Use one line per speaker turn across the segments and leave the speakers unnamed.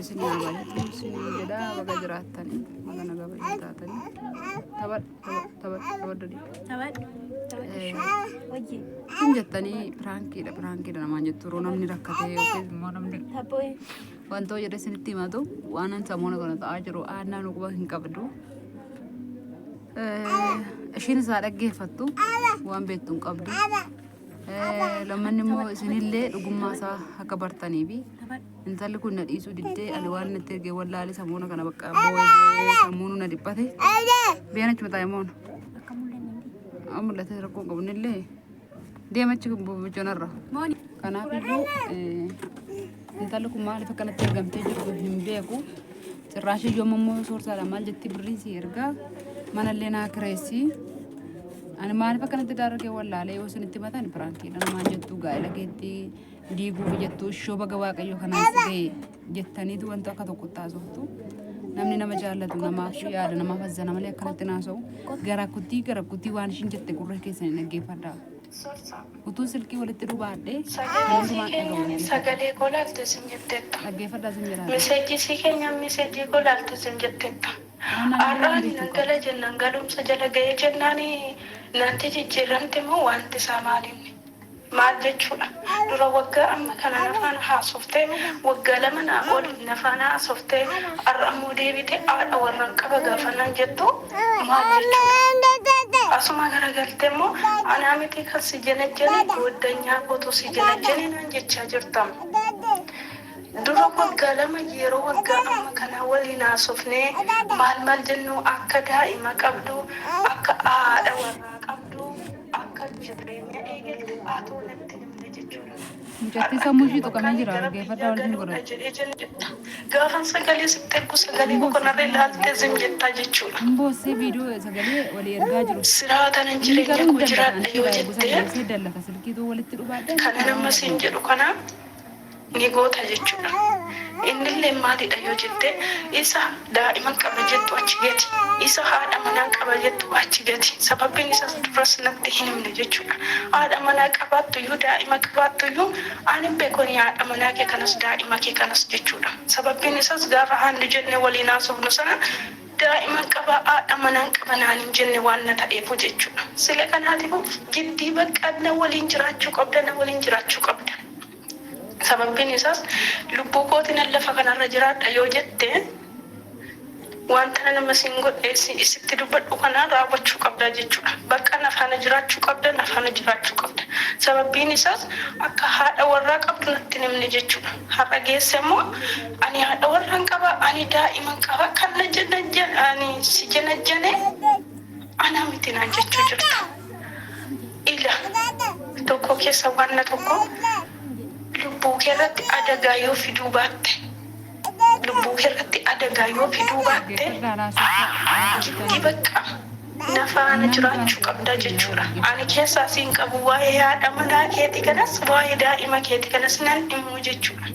isin yaabanii isin jedha baga jiraatanii baga nagaa baay'ataatanii isin jettanii piraankiidha namaan jettu yeroo namni rakkatee yookiin immoo namni wantoo jedhe isinitti himatu waan an sammuu kana ta'aa jiru aannaa nu quba hin qabdu ishiin isaa dhaggeeffattu waan beektu hin qabdu lammanni immoo isinillee dhugummaa isaa akka bartanii fi intalli kun na dhiisuu diddee ani waan natti ergee wallaalee sammuuna kana bakka boo'ee sammuunu na dhiphate biyyan achi mataa himoon mul'ate rakkoo qabnillee deemachi bobbachonarra kanaaf iyyuu intalli kun maaliif akkanatti ergamtee jirtu hin beeku cirraashii yommuu immoo soorsaadhaan maal jetti birriin si ergaa manallee naa kireessi ani maaliif akkanatti daaragee wallaalee yoo isinitti matan piraankiidha namaan jettu gaa'ela keetti diiguuf jettu ishoo baga waaqayyo kanaas ga'e jettaniitu wanta akka tokko taasoftu namni nama jaallatu namaaf yaada namaaf azzana malee akkanatti naasa'u gara kuttii waan ishiin jette gurra keessanii dhaggeeffadhaa. Utuu silkii walitti dhubaadhee
sagalee kolaaltu isin jetteetta.
Dhaggeeffadhaa isin jedhaa.
Miseejjisii keenya miseejjii kolaaltu isin jetteetta. Har'aan gala jennaan galumsa jala ga'ee jennaan nanti jijjiiramte moo wanti isaa maalinni? Maal jechuudha? Dura waggaa amma kana nafaan haasoftee waggaa lama naa ol nafaan haasoftee har'ammoo deebite haadha warraan qaba gaafannan jettu maal jechuudha? Asuma garagaltee immoo anaa miti kan si janajjanii goddanyaa kootu si janajjanii naan jechaa jirtam. Dura waggaa lama yeroo waggaa amma kana waliin haasofnee maal jennu akka daa'ima qabdu akka haadha warraa qabdu akka jireenya eegalte haatoo natti himne jechuudha.
Mijattii sammuu ishii tuqamee jira dhaggeeffadhaa waliin godhatu.
Gaafan sagalee sitti ergu sagalee boqonnarra ilaaltee zim jettaa jechuudha.
Boossee viidiyoo sagalee walii ergaa jiru.
Siraatan hin jireenya koo jiraadha yoo jettee
dallaka silkiituu walitti dhubaadhee.
Kana nama siin jedhu kana ni goota jechuudha. Innillee maalidha yoo jette isa daa'ima qaba jettu achi gati. Isa haadha manaa qaba jettu achi gati. Sababbiin isaas duras natti hin himne jechuudha. Haadha manaa qabaattuyyuu daa'ima qabaattuyyuu ani beekoni haadha manaa kee kanas daa'ima kee kanas jechuudha. Sababbiin isaas gaafa haanni jenne waliin haasofnu sana daa'ima qaba haadha manaa qaba naan hin jenne waan na ta'eefu jechuudha. Sila kanaatiif jiddii bakka na waliin jiraachuu qabda na waliin jiraachuu qabda. Sababbiin isaas lubbuu kootiin lafa kanarra jiraadha yoo jette wanta nama siin godhee isitti dubbadhu kana raawwachuu qabda jechuudha. Bakka nafaana jiraachuu qabda nafaana jiraachuu qabda. Sababbiin isaas akka haadha warraa qabdu natti himne jechuudha. Har'a geesse immoo ani haadha warraan qaba ani daa'ima qaba kan na janajjan ani si janajjane anaa miti naan jechuu jirtu. Ila tokko keessa waan tokko lubbuu keerratti adagaa yoo fiduu baatte lubbuu keerratti adagaa yoo fiduu baatte giddii bakka nafaana jiraachuu qabda jechuudha. Ani keessaa siin qabu waa'ee haadha manaa keetii kanas waa'ee daa'ima keetii kanas nan himu jechuudha.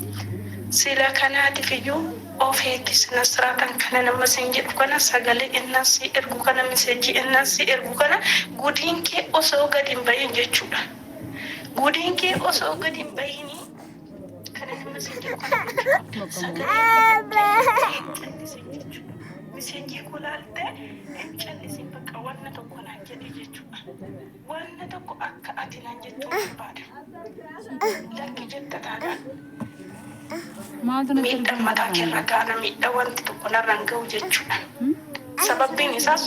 Sila kanaatiif iyyuu of eeggisa siraatan kana nama siin jedhu kana sagalee innan si ergu kana miseejii innan si ergu kana gudiin kee osoo gadi hin bahin jechuudha. Gudiin kee osoo gadi hin bahini miseejii kulaaltee hin callisin bakka wanna tokko naan jedhe jechuudha. Wanna tokko akka ati naan jettuu barbaada. Lakki jetta taanaan miidhaa mataa keerra gaana miidhaa wanti tokko narraan ga'u jechuudha. Sababbiin isaas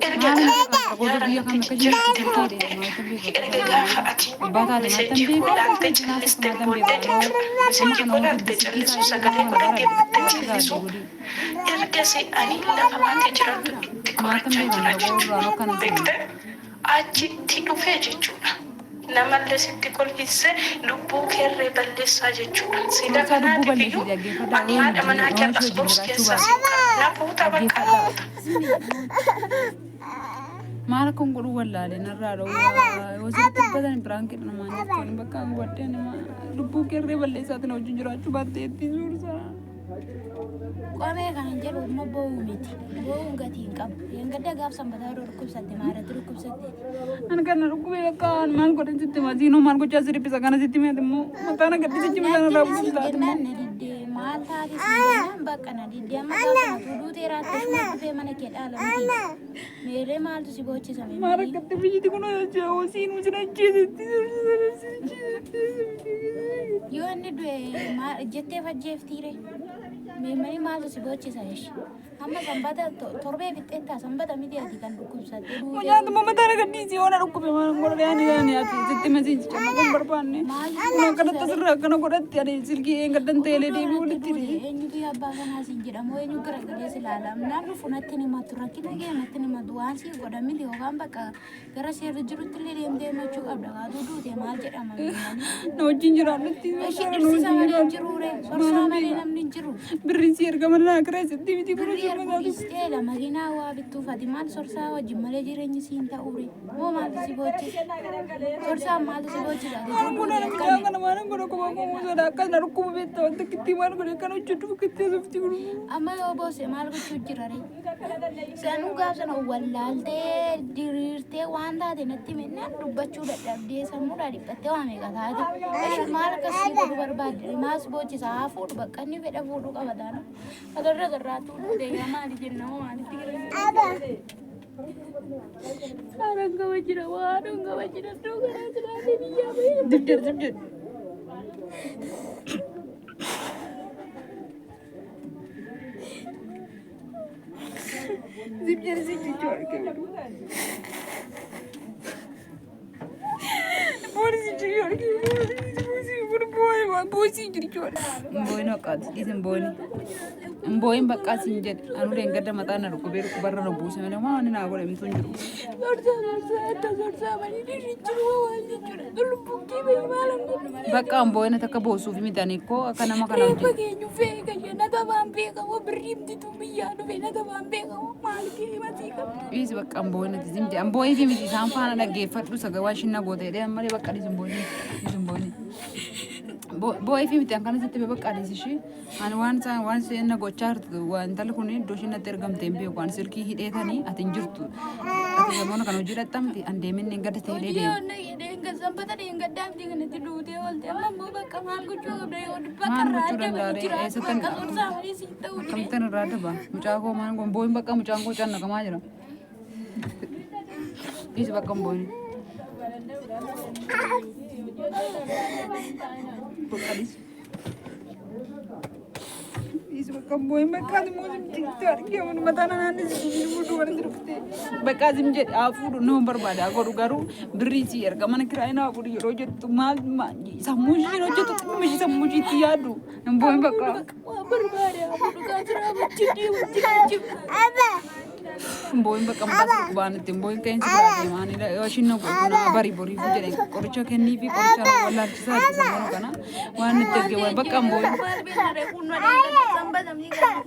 erga gaafa jirti booddee erga gaafa ati miseejii kulaaltee callistee booddee jechuudha. Miseejii kulaaltee callisuu sagalee godhatee booddee callisuu ergasii ani lafa baatee jiraatu itti qorachaa jira jechuudha. Beektee achitti dhufee jechuudha. Namallee sitti kolfisee lubbuu keerree balleessaa jechuudha. Sila kanaatiif iyyuu ani haadha manaa kee as boos keessaa siin qaba. Na fuuta bakka fuuta.
Maal kun godhu wallaalee narraa dhawuu yoo sitti uffatan piraankiidha namaan jechuun bakka hubadhee nama lubbuu keerree balleessaatiin wajjin jiraachuu baattee ittiin suursaa.
Qomee kan hin jedhu immoo bo'uu miti. Bo'uun gatii hin qabu. Yeengadda gaaf sanbataa yeroo dhukkubsatte maaratti dhukkubsatte.
Ani kana dhukkubee bakka maal godhan sitti maasiinoo maal gochaa siribbisa kana sitti meeti immoo mataan agarsiisichi bishaan irraa buusaa.
maal taate siin bakka na diddeema gaafa tuuduu teeraatti shuma dhufee mana kee dhaalamti meeree maaltu si boochisame
Mara katte biyyiti kun hojjaa siin jira jeetti.
yoo inni du'e jettee fajjeeftiire meemanii maaltu si boocisa yeshi amma sanbata torbee fixxeettaa sanbata miti ati kan dhukkubsatte
Nyaata mama tara gadhiisi yoo na dhukkube mana godhee ani yaani ati sitti masiin cama kun barbaanne. Kun kadhatta sirraa akkana godhatti ani silkii gaddan teelee deebii walitti hidhee.
eenyutu abbaa kanaa siin jedhamu eenyu garagalee silaalaa namni funatti ni matu rakkina keenyatti ni matu waan siin godhamiti yookaan bakka gara seerri jirutti illee deemtee machuu qabda kaatu duute maal jedhama
Na wajjin jiraannutti.
ishee dhirsiisa malee hin jiruure sorsaa malee namni hin jiru
Birriin si erga mana naa kiraa sitti miti kun
birrii erguufistee makiinaa waa bittuuf ati maal sorsaa wajjin malee jireenyi siin ta'uure moo maaltu si boochisa sorsaa maaltu si boochisa
Kun ana miidhaa kana waan godha kuma kuma sodaa akkas na dhukkuba beektaa wanta kittii waan godhe kana hojjetu kittee softi kun.
amma yoo boose maal gochuu jira re sanuu gaafsana wallaaltee diriirtee waan taate natti mennaan dubbachuu dadhabdee sammuudhaa dhiphattee waa meeqa taate maal akkasii godhu barbaadde maas boochisa haa fuudhu bakka inni fedha fuudhuu qaba taana agarra garraattuu dhuudee maali jenna moo maalitti gara Sarang gawa jira waduh gawa jira tuh gara jira dia bayar
Jujur. Jujur ke. Polisi jujur ke. Polisi jujur. Boy no kat, isin boy ni. Boy bakka sinjet anu rengadda mata na rukuber kubarra no buuse mana ma ni na gore mi tunjuru.
sorsa mani di juru wali juru dulu bukti be malam
Bakka boy na takka boosuuf mitani ko akana makana hojii.
Bageenyu feega jenna tabaan beekamu birriimti tumiyyaa dhufe na tabaan beekamu maal kee matii qabdi.
Is bakka boy na tizimti boy fi miti isaan faana dhaggeeffadhu sagawa shinna goote jedhee malee bakka isin boy ni. Boy fi miti akkana sitti bakka dhiisishi ani waan seenna gochaa jirtu waan intalli kun iddoo isheen natti ergamte hin beeku waan silkii hidheetanii ati hin jirtu ati zamoona kan hojii dhadhamti an deemin hin gadda ta'ee deemu.
Sanbata gaddaamti kanatti duutee oolte amma immoo bakka maal gochuu qabda yoo bakka
Maal
irraa
gochuu
adda
danda'a
jira
eessatti
bakka sorsaa malee siin ta'uu jire.
Kamtan irraa daba mucaa koo maan kun booyin bakka mucaan koo cannaqamaa jira. Is bakka booyin. Bakka booyin bakka immoo simti argamu mataan naanni simti fuudhu warri jirti. Bakka sim jedhe hafuudhu nama barbaada godhu garuu birrii si erga mana kiraayii naa fuudhu yeroo jettu maal sammuu isheen hojjetu dhimma ishee sammuu isheetti yaaddu. Booyin bakka.
Waa barbaade hafuudhu kaasiraa wajjin wajjin.
Boyin bakka mataas kubaan ittiin boyin ka'insi biraa deemaanidha. Yoo ishiin godhuna barii boriif jedhee qoricha kennii fi qoricha wallaalchisaa itti sammuu kana waan itti ergee bakka boyin.
Maal beeknare kun wadii sanbata miidhagaa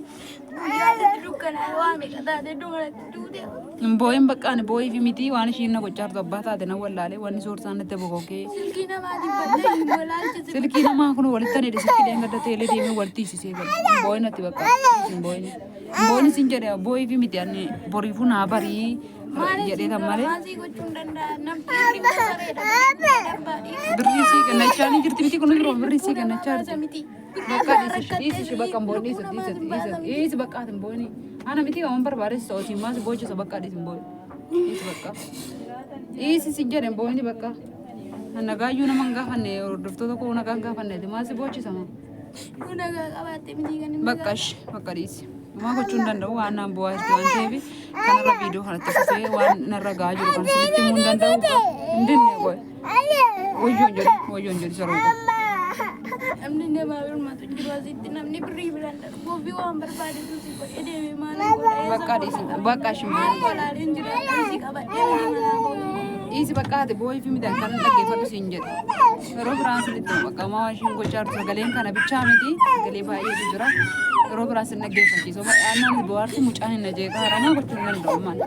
guyyaa dukkanaa waa meeqa taate duratti duutee.
Boyin bakka ani boyii fi miti waan ishiin gochaa jirtu abbaa taate na wallaalee wanni soorsaan itti boqoqee.
Silkii namaatiin badda hin walaalchise.
Silkii namaa kun walitti ani silkii deengadda teelee deemee walitti hiisisee gala. Boyin atti bakka boyin. Boyin sin jedhee boyii fi miti ani boriifuu naa barii jedhee kan malee.
Maasii gochuun danda'a namni hirriba sareedha.
Birrii sii kennachaa ni jirti miti kun biroo birrii sii kennachaa jirti.
Miti.
Bakka dhiisi bakka booni dhiisi bakka ati booni ana miti waan barbaadees ta'uutiin maas boochisa bakka dhiisi booni dhiisi bakka dhiisi si jedhan booni bakka nagaayyuu nama hin gaafanne hordoftoota koo nagaa hin gaafanneeti maas boochisa maa
Nagaa qabaatte miti kan inni.
bakka bakka dhiisi maa gochuu hin danda'u waan naan bu'aa jirti waan ta'eef kanarra viidiyoo kanatti fufee waan narra gahaa jiru kan sinitti himuu hin danda'u hin dinne qoy wayyoon jedhu saroo qofa.
Namni namaa birmatu jiru asitti namni birrii biraan darbuuf waan barbaadetu si godhee deemee maal godhee
Bakka dhiisi bakka shimaa.
walaaleen jiraatu si qabadhee manaa boo'u.
Dhiisi bakka ati boo'ii fi midhaan kan dhaggeeffadhu siin jedhu. Yeroo biraan sinitti bakka maa ishiin gochaa jirtu sagaleen kana bichaa miti sagalee baay'eetu jira. Yeroo biraan sin dhaggeeffachiisu. Aannan bohaarti mucaan hin ajeeqa haramaa gochuu hin danda'u maal.